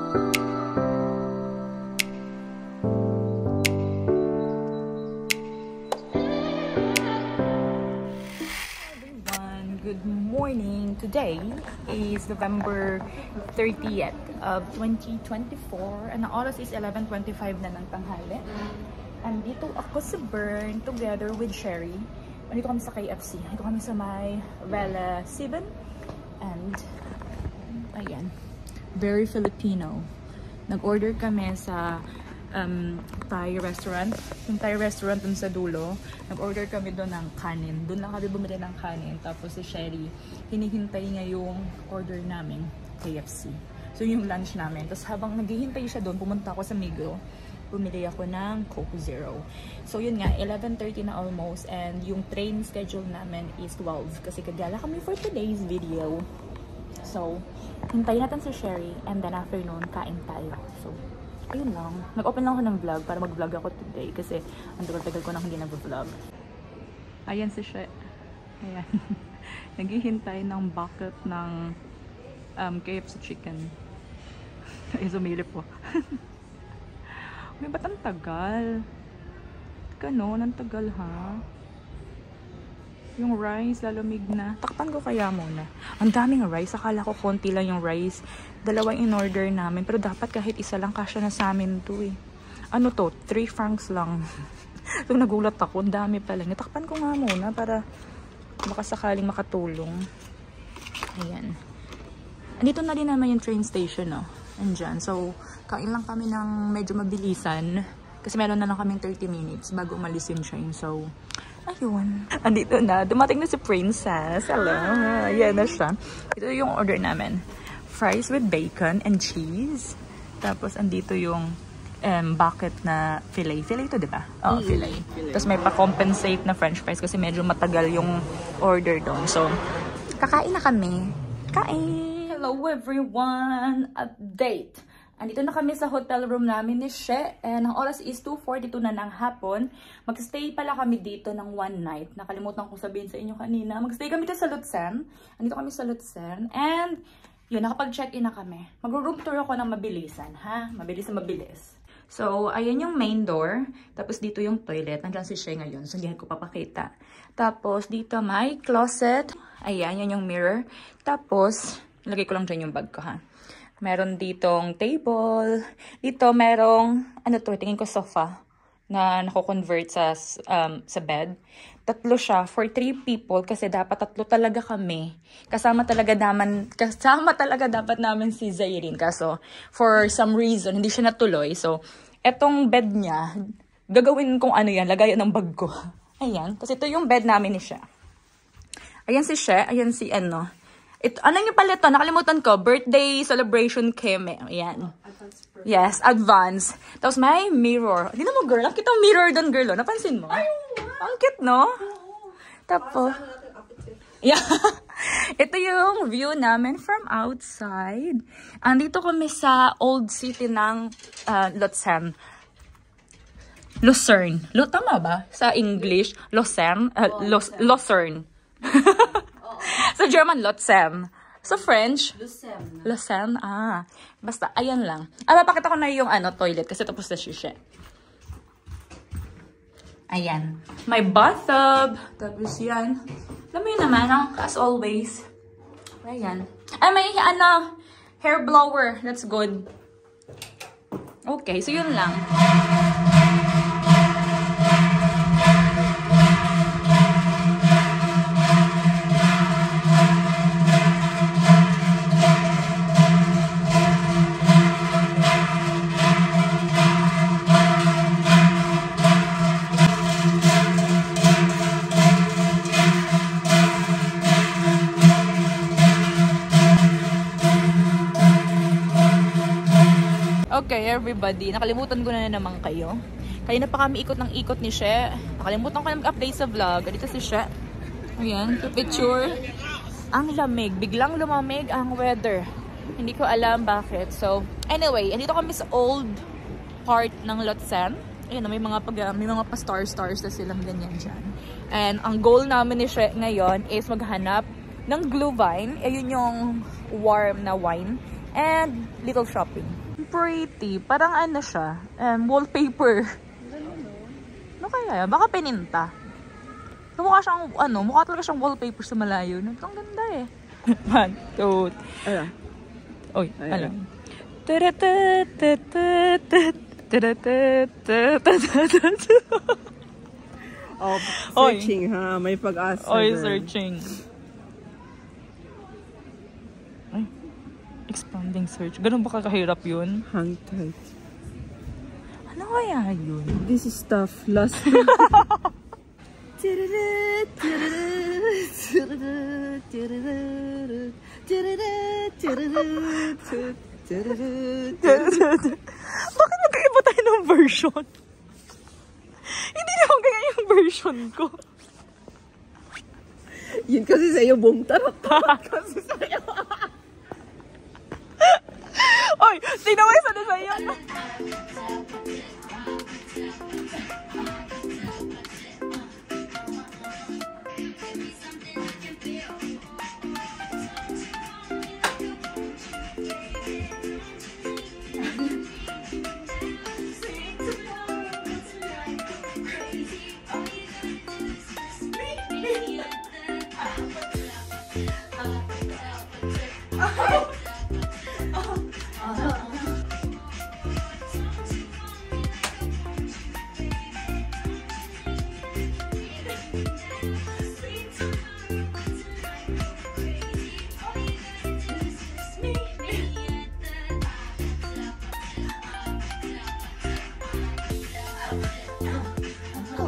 Good morning. Today is November 30th of 2024 and ang oras is 11:25 na ng tanghali. Andito ako sa Bern together with Sherry. Andito kami sa KFC. Andito kami sa may Vela 7 and ayan, very Filipino. Nag-order kami sa Thai restaurant. Yung Thai restaurant dun sa dulo. Nag-order kami doon ng kanin. Doon lang kami bumili ng kanin. Tapos si Sherry, hinihintay niya yung order namin, KFC. So yung lunch namin. Tapos habang naghihintay siya doon, pumunta ako sa Migros. Bumili ako ng Coke Zero. So yun nga, 11:30 na almost. And yung train schedule namin is 12. Kasi kagala kami for today's video. So, hintayin natin si Sherry. And then afternoon, kain tayo. So, ayun lang. Nag-open lang ako ng vlog para mag-vlog ako today kasi ang tagal-tagal ko na hindi nag-vlog. Ayan si She. Ayan. Naghihintay ng bucket ng KFC chicken. Ay, sumilip po. May ba't ang tagal? Ganon, ang tagal ha? Yung rice, lalamig na. Takpan ko kaya muna. Ang daming rice. Akala ko konti lang yung rice. Dalawang in-order namin. Pero dapat kahit isa lang kasya na sa amin to eh. Ano to? 3 francs lang. So nagulat ako. Ang dami pala. Takpan ko nga muna para baka sakaling makatulong. Ayan. Andito na din naman yung train station, no? Andyan. So, kain lang kami ng medyo mabilisan. Kasi meron na lang kaming 30 minutes bago umalis yung train. So, ayun. Andito na. Dumating na si Princess. Hello. Ayan na siya. Ito yung order namin. Fries with bacon and cheese. Tapos, andito yung bucket na filet. Filet ito, diba? Oo, filet. Tapos, may pa-compensate na french fries kasi medyo matagal yung order doon. So, kakain na kami. Kain! Hello everyone! Update! Andito na kami sa hotel room namin ni She. And ang oras is 2:42 na ng hapon. Mag-stay pala kami dito ng one night. Nakalimutan ko sabihin sa inyo kanina. Mag-stay kami dito sa Lutsen. Andito kami sa Lutsen. And yun, nakapag-check-in na kami. Mag-room tour ako ng mabilisan, ha? Mabilis na mabilis. So, ayan yung main door. Tapos dito yung toilet. Nandiyan si She ngayon. So, hindi ko papakita. Tapos dito may closet. Ayan, yan yung mirror. Tapos, lagay ko lang dyan yung bag ko, ha? Meron ditong table. Dito merong, ano to, tingin ko sofa na nako-convert sa bed. Tatlo siya for 3 people kasi dapat tatlo talaga kami. Kasama talaga dapat namin si Zairin. Kaso, for some reason, hindi siya natuloy. So, etong bed niya, gagawin kong ano yan, lagayan ng bag ko. Ayan, kasi ito yung bed namin ni She. Ayan si She, ayan si ano. Ano yung pala ito? Nakalimutan ko. Birthday celebration keme. Ayan. Yes, advance. Tapos may mirror. Hindi mo, girl. Ang cute ang mirror doon, girl. Oh. Napansin mo? Ang cute, no? Tapos, yeah. Ito yung view namin from outside. Andito kami sa old city ng Luzern. Luzern. Tama ba? Sa English? Luzern? Luzern. Sa German, Luzern. Sa French? Lucerne. Lucerne? Ah. Basta, ayan lang. Mapakita ko na yung toilet kasi tapos na siya. Ayan. May bathtub. Tapos yan. Alam mo yun naman, as always. Ayan. Ay, may hair blower. That's good. Okay, so yun lang. Okay, everybody. Nakalimutan ko na naman kayo. Kanina pa kami ikot ng ikot ni She. Nakalimutan ko na mag-update sa vlog. Dito si She. Ayan, picture. Ang lamig. Biglang lumamig ang weather. Hindi ko alam bakit. So, anyway, andito kami sa old part ng Lutsen. Ayan, may mga pa-stars na silang ganyan dyan. And ang goal namin ni She ngayon is maghanap ng Glühwein. Ayun yung warm na wine. And little shopping. Pretty. Parang ano siya. Wallpaper. Ano kaya? Baka peninta. So, mukha siyang, mukha talaga siyang wallpaper sa malayo. Ang ganda eh. 1, 2, Ala. Oy, alam. Oh, searching ha. May pag-asa. Oy, searching. Ay, expanding search. Ganun ba kakahirap yun? Hang tight. Ano kaya yun? This is tough. Last Bakit nagkaiba tayo ng version? Hindi naman kaya yung version ko. Yun kasi sa'yo, boom, tarot. Kasi sa'yo. Oy, tinaway sa sa'yo.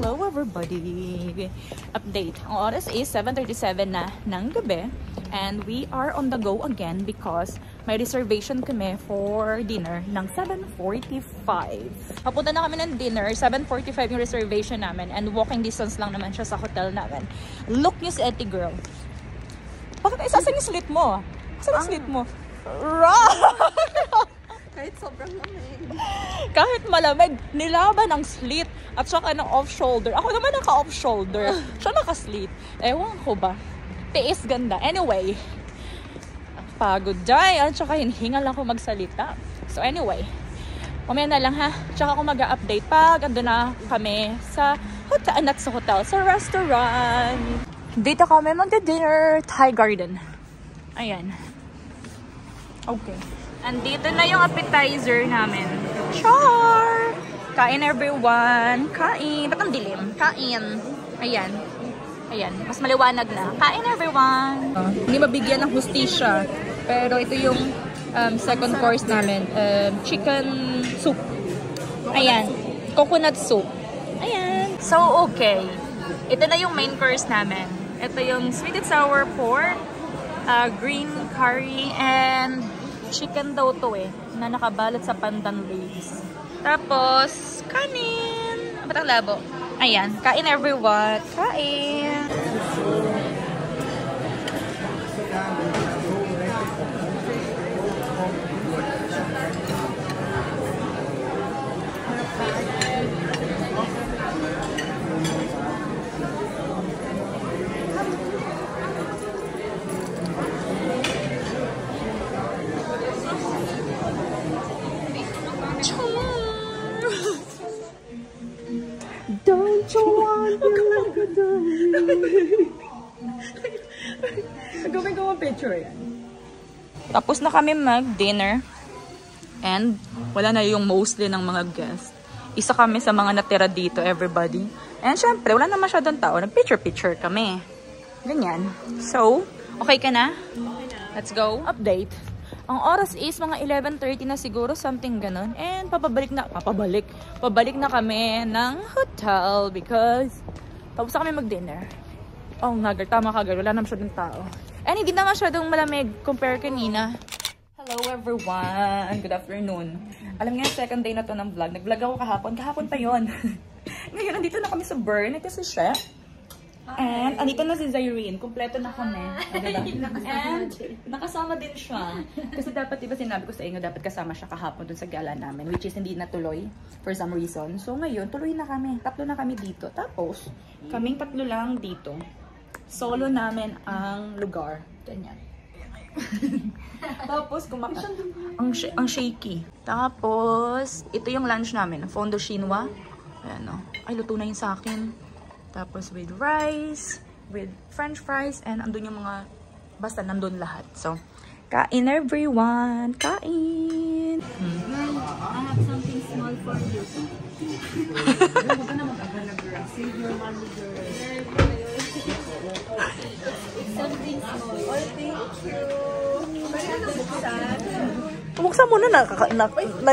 Hello everybody! Update. Ang oras is 7:37 na ng gabi and we are on the go again because may reservation kami for dinner ng 7:45. Papunta na kami ng dinner, 7:45 yung reservation namin and walking distance lang naman siya sa hotel namin. Look niyo si Eti girl. Bakit isasan yung slit mo? Saan yung slit mo? Kahit sobrang lamig. Kahit malamig, nilaban ng slit at saka ng off-shoulder. Ako naman naka-off-shoulder. Siya naka-slit. Ewan ko ba? Tiis ganda. Anyway, pagod dyan. At saka hingal ako magsalita. So anyway, kumaya na lang ha. Tsaka ako mag-update pag ando na kami sa hotel, not sa hotel, sa restaurant. Dito kami magda-dinner, Thai Garden. Ayan. Okay. Andito na yung appetizer namin. Char! Kain everyone. Kain. Ba't ang dilim? Kain. Ayan. Ayan. Mas maliwanag na. Kain everyone. Hindi mabigyan ng hustisya. Pero ito yung second course namin. Chicken soup. Ayan. Coconut soup. Ayan. So, okay. Ito na yung main course namin. Ito yung sweet and sour pork, green curry, and chicken daw to na nakabalot sa pandan leaves. Tapos, kanin. Ba't ang labo? Ayan. Kain everyone. Kain. Don't you want to like a Gawin ko ang picture yan. Tapos na kami mag-dinner. And wala na yung mostly ng mga guests. Isa kami sa mga natira dito, everybody. And syempre, wala na masyadong tao. Nag-picture-picture kami. Ganyan. So, okay ka na? Let's go. Update. Ang oras is mga 11:30 na siguro, something ganun. And pabalik na kami ng hotel because tapos na kami mag-dinner. Oh, nga girl, tama ka girl, wala na masyadong tao. And hindi na masyadong malamig compare kanina. Hello everyone, good afternoon. Alam niyo, second day na to ng vlog. Nag-vlog ako kahapon pa yon. Ngayon, nandito na kami sa Bern. Ito si Chef. And andito na si Zyrene. Kompleto na kami. And nakasama din siya. Kasi dapat, diba sinabi ko sa inyo, dapat kasama siya kahapon dun sa gala namin. Which is hindi natuloy for some reason. So ngayon, tuloy na kami. Tatlo na kami dito. Tapos, kaming tatlo lang dito. Solo namin ang lugar. Ganyan. Tapos, ang shaky. Tapos, ito yung lunch namin. Fondo chinois. Ayan, o. Ay, luto na yun sa akin. Tapos, with rice, with french fries, and andun yung mga, basta nandun lahat. So, kain everyone! Kain! I have something small for you. Huwag ka na mag-agala, girl. Save your money, girl. Something small. Oh, thank you. Pwede ka na buksan. Buksan mo na,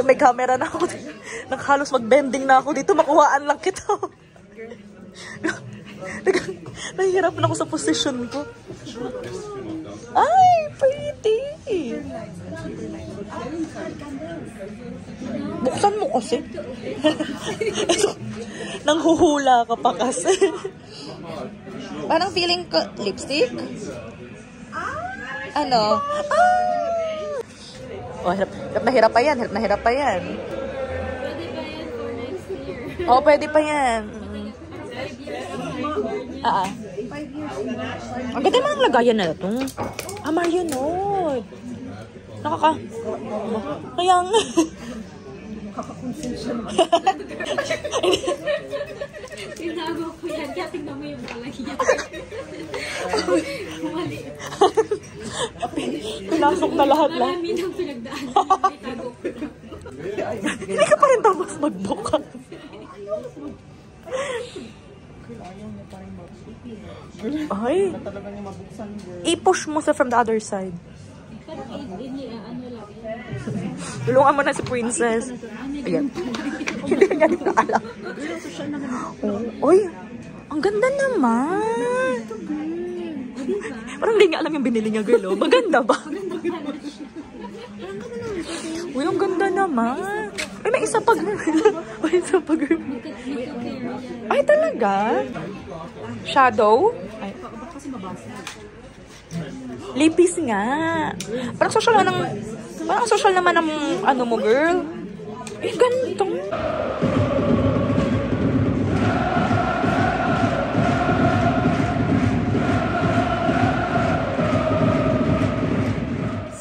may camera na ako. Nakahalos mag-bending na ako dito. Makuhaan lang kita. Nahihirap na ako sa position ko. Ay, pretty! Buksan mo kasi. Nanghuhula ka pa kasi. Parang feeling ko, lipstick? Ano? Oh, hirap na hirap pa yan. Hirap na hirap pa yan. Pwede ba yan for next year? Oh, pwede pa yan. 5 years. Ang ganda naman ang lagayan na ito. Marionette. Kaya nga. Tinago ko yan. Kaya tingnan mo yung palagyan. Mali. Pinasok na lahat lang. Marami nang pinagdaan. Itago ko. Hindi ka pa rin tapos magbuka. Ay. Talaga niya mabuksan, girl. I-push mo sa from the other side. Pero ano lang. Tulungan mo na si Princess. Ayan. Hindi niya rin alam. Oh, oy, ang ganda naman. Parang hindi niya alam yung binili niya, girl. Oh. Maganda ba? Uy, ang ganda naman. Ay, may isa pa, girl. May isa pa, girl. Ay, talaga? Shadow? Ay. Lipis nga. Parang social naman ng ano mo, girl. Eh, ganito.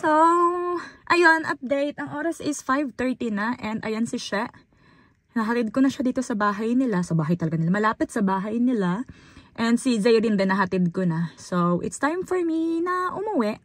So, ayun, update. Ang oras is 5:30 na and ayan si She. Nahatid ko na siya dito sa bahay nila. Sa bahay talaga nila. Malapit sa bahay nila. And si Zay din nahatid ko na. So, it's time for me na umuwi.